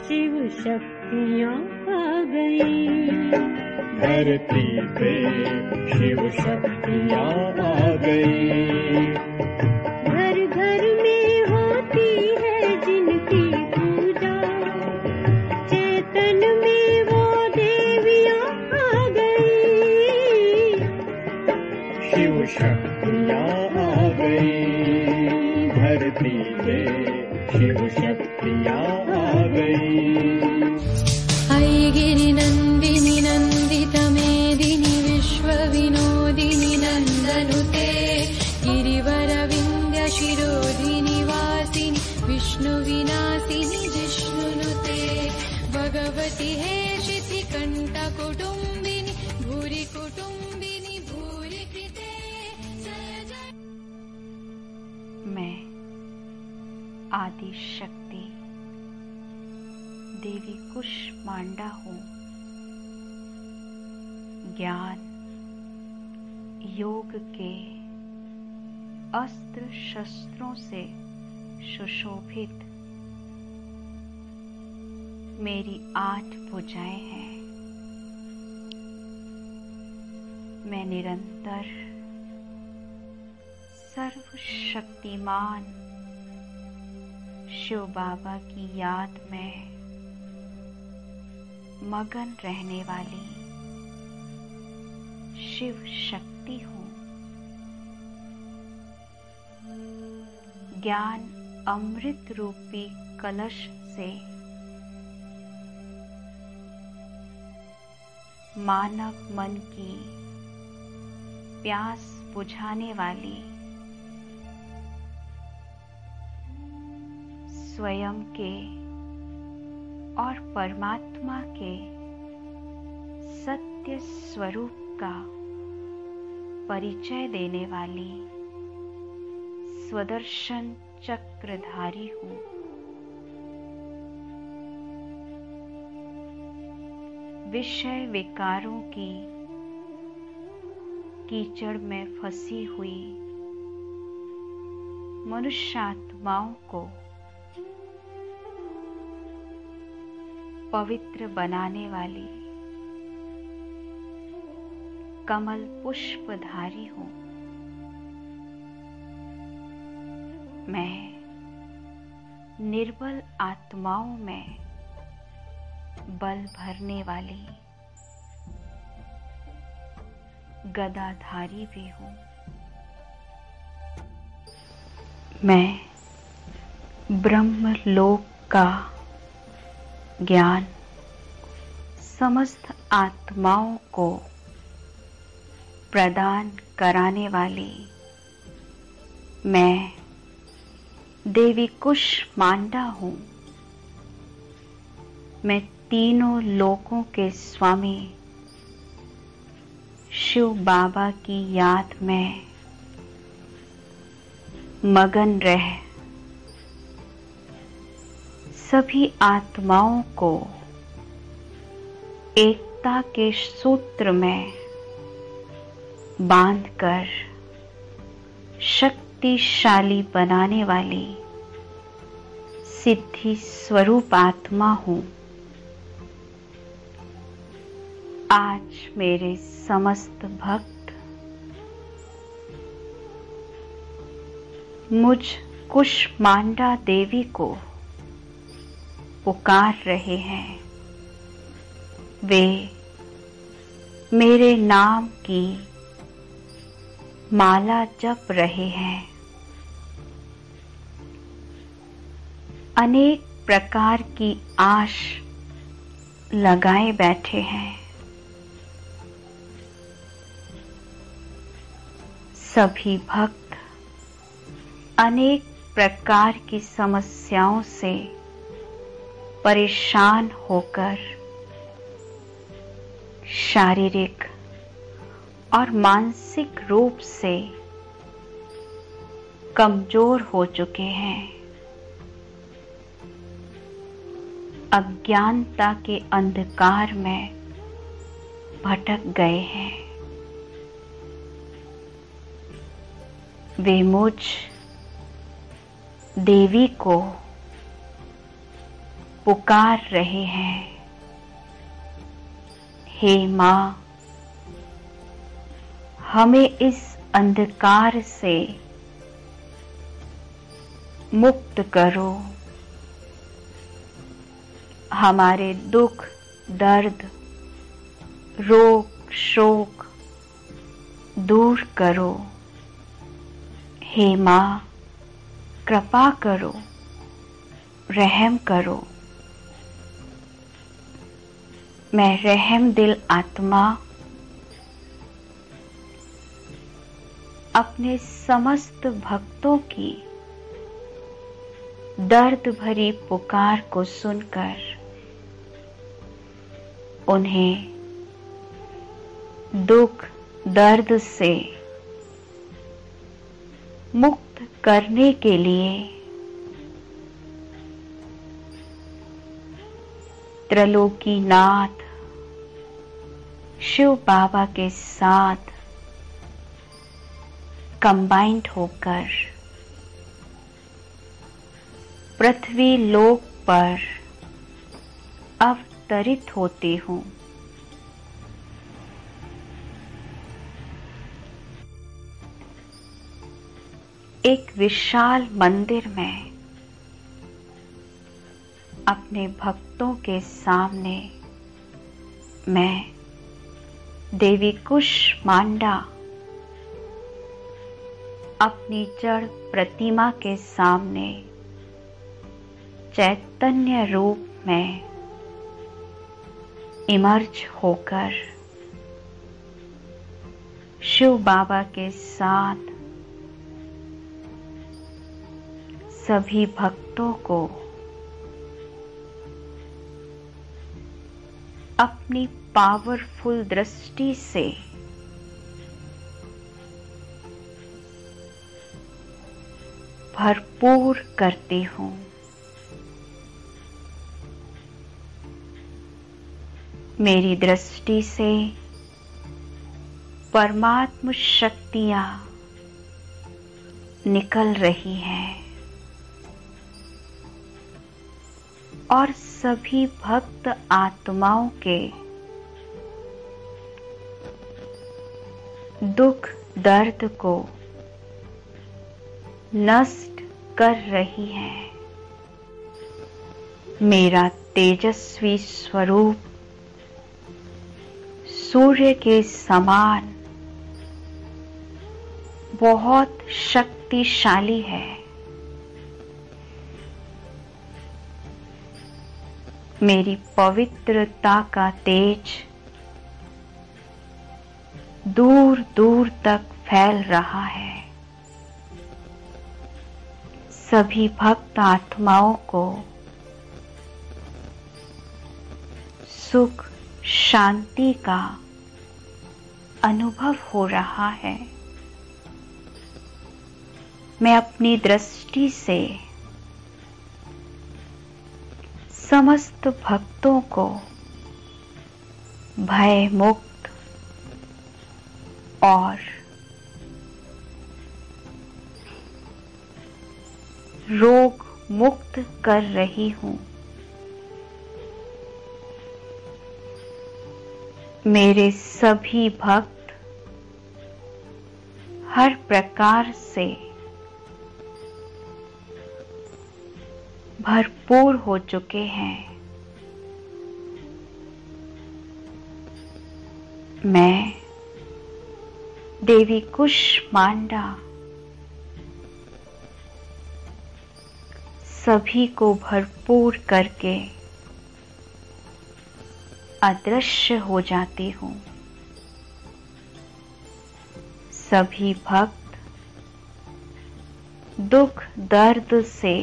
शिव शक्तियाँ आ गई। धरती पे शिव शक्तियाँ आ गई। घर घर में होती है जिनकी पूजा, चेतन में वो देवियाँ आ गई। शिव शक्तियाँ आ गई। धरती पे शिव शक्तियाँ आ गई। ऐ गिरिनन्दिनि नन्दित मेदिनि विश्वविनोदिनि नन्दनुते गिरिवरविन्द्य शिरोधिनि वासिनि विष्णुविनाशिनि जिष्णुनुते भगवति हेशिति कण्ठकुटुम्बिनि भूरि कुटुम्बिनि भूरि कृते। मैं आदि शक्ति देवी कुष्मांडा हूँ। ज्ञान योग के अस्त्र शस्त्रों से सुशोभित मेरी 8 भुजाएं हैं। मैं निरंतर सर्वशक्तिमान शिव बाबा की याद में मगन रहने वाली शिव शक्ति हूँ। ज्ञान अमृत रूपी कलश से मानव मन की प्यास बुझाने वाली स्वयं के और परमात्मा के सत्य स्वरूप का परिचय देने वाली स्वदर्शन चक्रधारी हूँ। विषय विकारों की कीचड़ में फंसी हुई मनुष्यात्माओं को पवित्र बनाने वाली कमल पुष्पधारी हूँ। मैं निर्बल आत्माओं में बल भरने वाली गदाधारी भी हूँ। मैं ब्रह्मलोक का ज्ञान समस्त आत्माओं को प्रदान कराने वाली मैं देवी कुष्मांडा हूँ। मैं तीनों लोकों के स्वामी शिव बाबा की याद में मगन रह सभी आत्माओं को एकता के सूत्र में बांधकर शक्तिशाली बनाने वाली सिद्धि स्वरूप आत्मा हूँ। आज मेरे समस्त भक्त मुझ कुष्मांडा देवी को पुकार रहे हैं। वे मेरे नाम की माला जप रहे हैं। अनेक प्रकार की आश लगाए बैठे हैं। सभी भक्त अनेक प्रकार की समस्याओं से परेशान होकर शारीरिक और मानसिक रूप से कमजोर हो चुके हैं। अज्ञानता के अंधकार में भटक गए हैं। वे मुझ देवी को पुकार रहे हैं, हे माँ, हमें इस अंधकार से मुक्त करो, हमारे दुख, दर्द, रोग, शोक दूर करो। हे माँ, कृपा करो, रहम करो। मैं रहम दिल आत्मा अपने समस्त भक्तों की दर्द भरी पुकार को सुनकर उन्हें दुख, दर्द से मुक्त करने के लिए त्रिलोकीनाथ शिव बाबा के साथ कंबाइंड होकर पृथ्वी लोक पर अवतरित होती हूँ। एक विशाल मंदिर में अपने भक्तों के सामने मैं देवी कुष्मांडा अपनी जड़ प्रतिमा के सामने चैतन्य रूप में इमर्ज होकर शिव बाबा के साथ सभी भक्तों को अपनी पावरफुल दृष्टि से भरपूर करती हूँ। मेरी दृष्टि से परमात्म शक्तियाँ निकल रही हैं और सभी भक्त आत्माओं के दुख, दर्द को नष्ट कर रही है। मेरा तेजस्वी स्वरूप सूर्य के समान बहुत शक्तिशाली है। मेरी पवित्रता का तेज दूर दूर तक फैल रहा है। सभी भक्त आत्माओं को सुख, शांति का अनुभव हो रहा है। मैं अपनी दृष्टि से समस्त भक्तों को भय मुक्त और रोग मुक्त कर रही हूँ। मेरे सभी भक्त हर प्रकार से भरपूर हो चुके हैं। मैं देवी कुष्मांडा सभी को भरपूर करके अदृश्य हो जाती हूँ। सभी भक्त दुख, दर्द से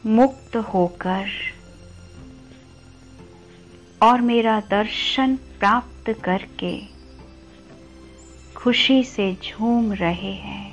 मुक्त होकर और मेरा दर्शन प्राप्त करके खुशी से झूम रहे हैं।